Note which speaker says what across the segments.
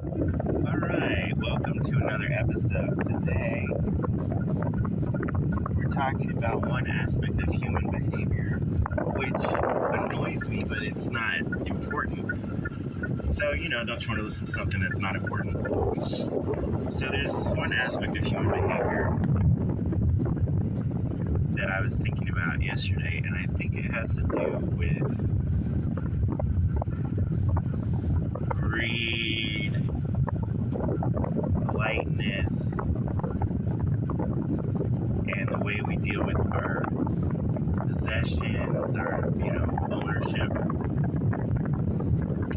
Speaker 1: Alright, welcome to another episode. Today, we're talking about one aspect of human behavior, which annoys me, but it's not important. So, don't you want to listen to something that's not important? So, there's this one aspect of human behavior that I was thinking about yesterday, and I think it has to do with greed, politeness, and the way we deal with our possessions, our, ownership.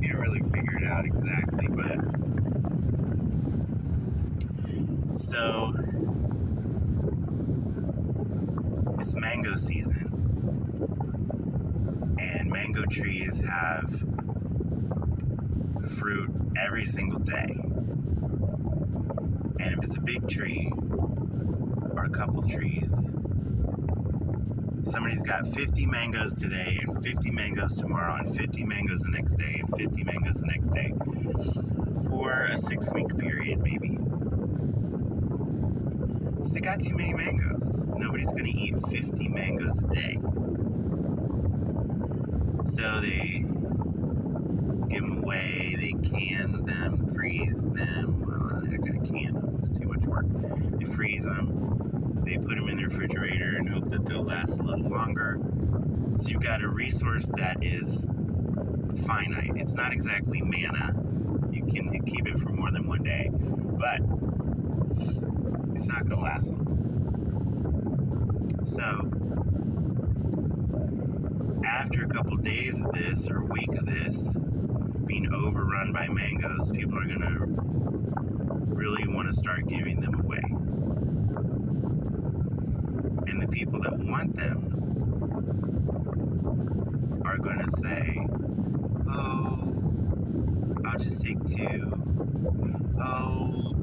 Speaker 1: Can't really figure it out exactly, but so it's mango season, and mango trees have fruit every single day. And if it's a big tree or a couple trees, somebody's got 50 mangoes today and 50 mangoes tomorrow and 50 mangoes the next day and 50 mangoes the next day for a 6-week period maybe. So they got too many mangoes. Nobody's going to eat 50 mangoes a day. So they give them away, they can them, freeze them. Well, they're going to can them, it's too much work. They freeze them, they put them in the refrigerator and hope that they'll last a little longer. So you've got a resource that is finite. It's not exactly manna. You can keep it for more than one day, but it's not going to last long. So after a couple days of this, or a week of this, being overrun by mangoes, people are going to really want to start giving them away. And the people that want them are going to say, oh, I'll just take 2. Oh,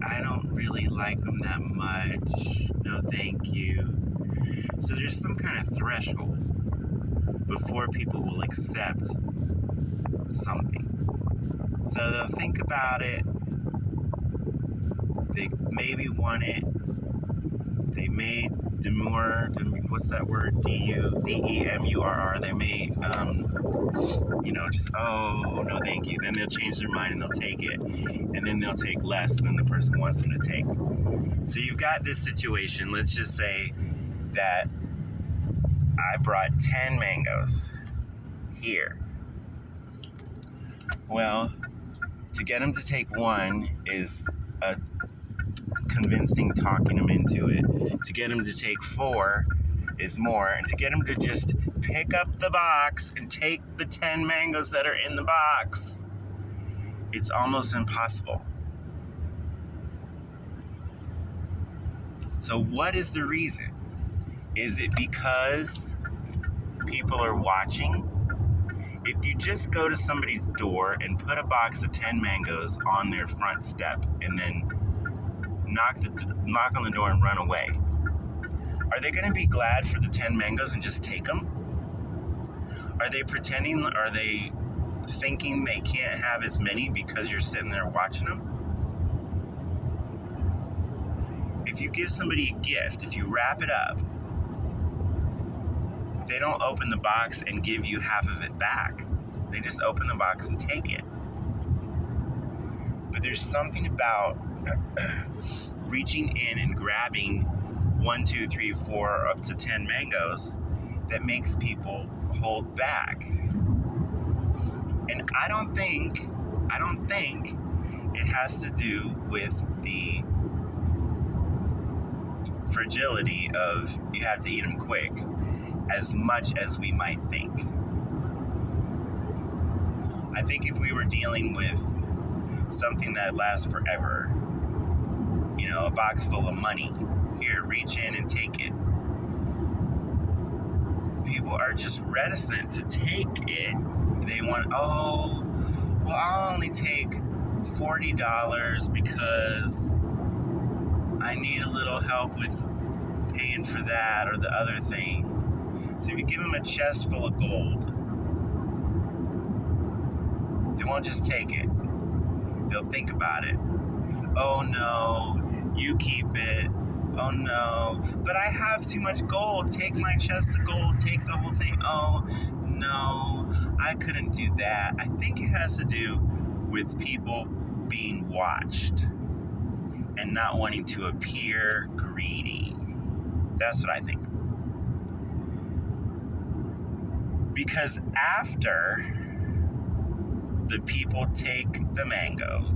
Speaker 1: I don't really like them that much. No, thank you. So there's some kind of threshold before people will accept something. So they'll think about it. They maybe want it. They may demur. What's that word? D-E-M-U-R-R. They may, just, oh, no, thank you. Then they'll change their mind and they'll take it. And then they'll take less than the person wants them to take. So you've got this situation. Let's just say that I brought 10 mangoes here. Well, to get them to take 1 is a convincing talking them into it. To get them to take 4 is more. And to get them to just pick up the box and take the 10 mangoes that are in the box, it's almost impossible. So what is the reason? Is it because people are watching? If you just go to somebody's door and put a box of 10 mangoes on their front step and then knock on the door and run away, are they going to be glad for the 10 mangoes and just take them? Are they pretending? Are they thinking they can't have as many because you're sitting there watching them? If you give somebody a gift, if you wrap it up, they don't open the box and give you half of it back. They just open the box and take it. But there's something about reaching in and grabbing 1, 2, 3, 4, up to 10 mangoes that makes people hold back. And I don't think it has to do with the fragility of you have to eat them quick as much as we might think. I think if we were dealing with something that lasts forever, a box full of money, here, reach in and take it, people are just reticent to take it. They want, I'll only take $40 because I need a little help with paying for that or the other thing. So if you give them a chest full of gold, they won't just take it. They'll think about it. Oh no, you keep it. Oh no, but I have too much gold. Take my chest of gold. Take the whole thing. Oh no, I couldn't do that. I think it has to do with people being watched and not wanting to appear greedy. That's what I think. Because after the people take the mango,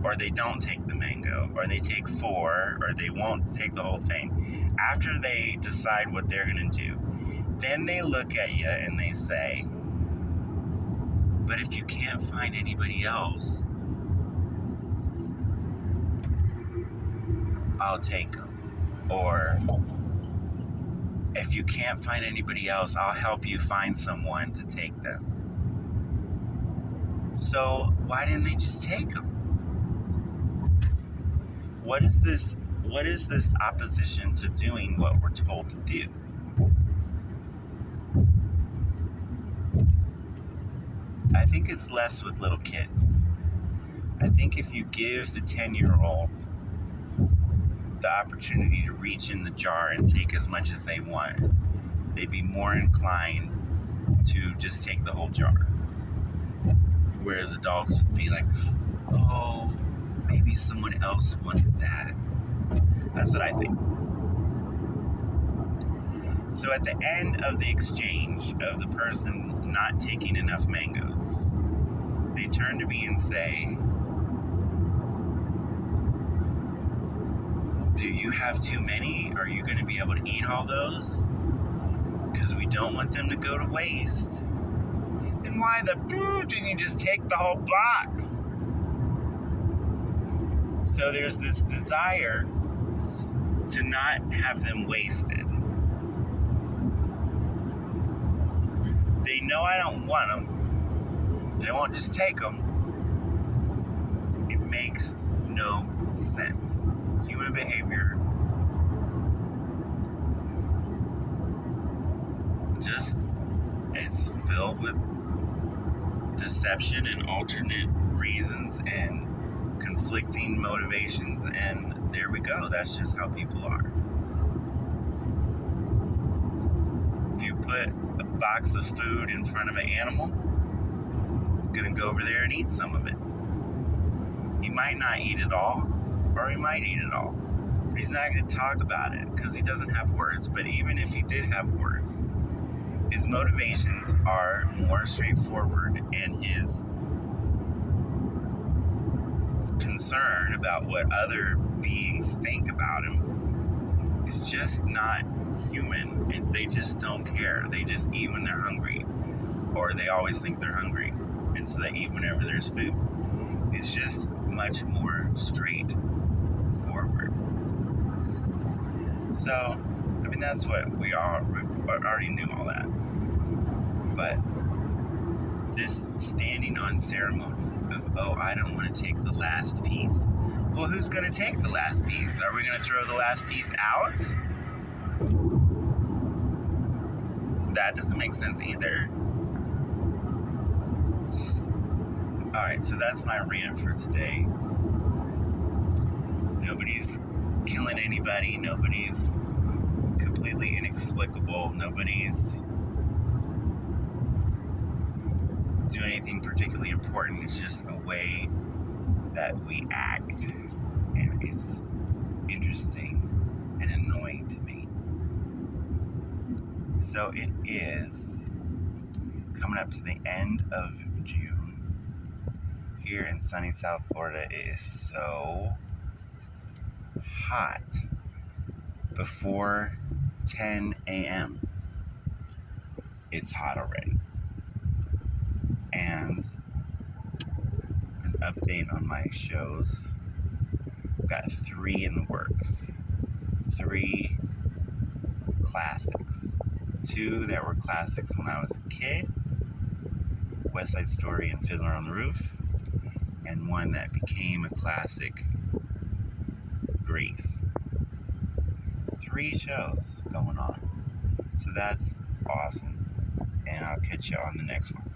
Speaker 1: or they don't take the mango, or they take 4, or they won't take the whole thing, after they decide what they're going to do, then they look at you and they say, but if you can't find anybody else, I'll take them. Or if you can't find anybody else, I'll help you find someone to take them. So why didn't they just take them? What is this opposition to doing what we're told to do? I think it's less with little kids. I think if you give the 10-year-old the opportunity to reach in the jar and take as much as they want, they'd be more inclined to just take the whole jar. Whereas adults would be like, oh, maybe someone else wants that. That's what I think. So at the end of the exchange of the person not taking enough mangoes, they turn to me and say, do you have too many? Are you going to be able to eat all those? Because we don't want them to go to waste. Then why didn't you just take the whole box? So there's this desire to not have them wasted. They know I don't want them. They won't just take them. It makes no sense. Human behavior it's filled with deception and alternate reasons and conflicting motivations, and there we go. That's just how people are. If you put a box of food in front of an animal, it's gonna go over there and eat some of it. He might not eat it all, or he might eat it all. But he's not going to talk about it because he doesn't have words. But even if he did have words, his motivations are more straightforward, and his concern about what other beings think about him is just not human. And they just don't care. They just eat when they're hungry, or they always think they're hungry, and so they eat whenever there's food. It's just much more straightforward. So, I mean, that's what we already knew all that. But this standing on ceremony of, oh, I don't want to take the last piece. Well, who's going to take the last piece? Are we going to throw the last piece out? That doesn't make sense either. Alright, so that's my rant for today. Nobody's killing anybody. Nobody's completely inexplicable. Nobody's doing anything particularly important. It's just a way that we act. And it's interesting and annoying to me. So it is coming up to the end of June. Here in sunny South Florida, it is so hot before 10 a.m. It's hot already. And an update on my shows. I've got 3 in the works. 3 classics. 2 that were classics when I was a kid. West Side Story and Fiddler on the Roof. And 1 that became a classic, Grease. 3 shows going on. So that's awesome. And I'll catch you on the next one.